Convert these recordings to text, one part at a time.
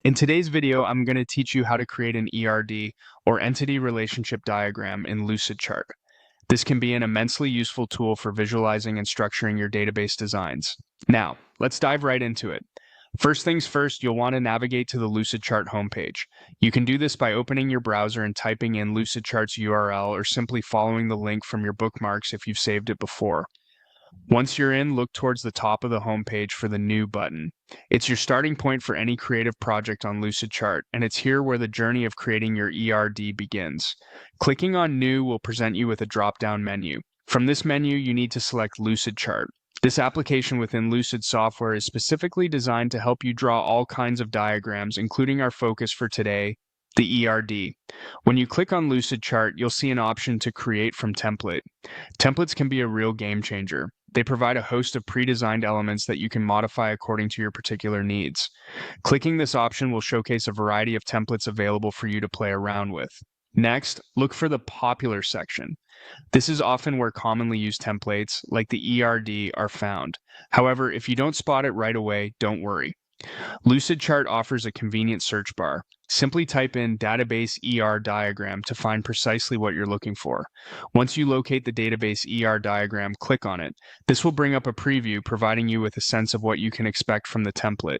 In today's video, I'm going to teach you how to create an ERD, or Entity Relationship Diagram, in Lucidchart. This can be an immensely useful tool for visualizing and structuring your database designs. Now, let's dive right into it. First things first, you'll want to navigate to the Lucidchart homepage. You can do this by opening your browser and typing in Lucidchart's URL, or simply following the link from your bookmarks if you've saved it before. Once you're in, look towards the top of the homepage for the New button. It's your starting point for any creative project on Lucidchart, and it's here where the journey of creating your ERD begins. Clicking on New will present you with a drop-down menu. From this menu, you need to select Lucidchart. This application within Lucid software is specifically designed to help you draw all kinds of diagrams, including our focus for today, the ERD. When you click on Lucidchart, you'll see an option to create from template. Templates can be a real game changer. They provide a host of pre-designed elements that you can modify according to your particular needs. Clicking this option will showcase a variety of templates available for you to play around with. Next, look for the Popular section. This is often where commonly used templates, like the ERD, are found. However, if you don't spot it right away, don't worry. Lucidchart offers a convenient search bar. Simply type in database ER diagram to find precisely what you're looking for. Once you locate the database ER diagram, click on it. This will bring up a preview, providing you with a sense of what you can expect from the template.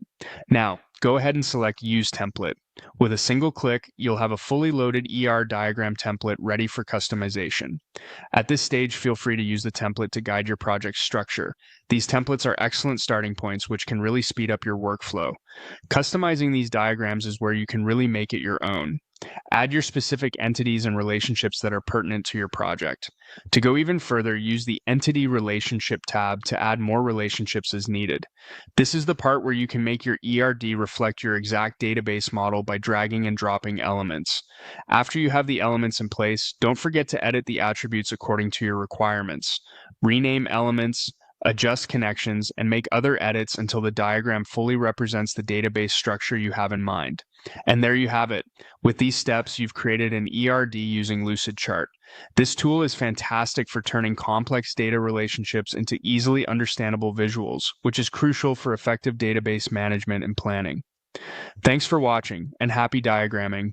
Now, go ahead and select Use Template. With a single click, you'll have a fully loaded ER diagram template ready for customization. At this stage, feel free to use the template to guide your project's structure. These templates are excellent starting points, which can really speed up your workflow. Customizing these diagrams is where you can really make it your own. Add your specific entities and relationships that are pertinent to your project. To go even further, use the Entity Relationship tab to add more relationships as needed. This is the part where you can make your ERD reflect your exact database model by dragging and dropping elements. After you have the elements in place, don't forget to edit the attributes according to your requirements. Rename elements, adjust connections, and make other edits until the diagram fully represents the database structure you have in mind. And there you have it. With these steps, you've created an ERD using Lucidchart. This tool is fantastic for turning complex data relationships into easily understandable visuals, which is crucial for effective database management and planning. Thanks for watching, and happy diagramming.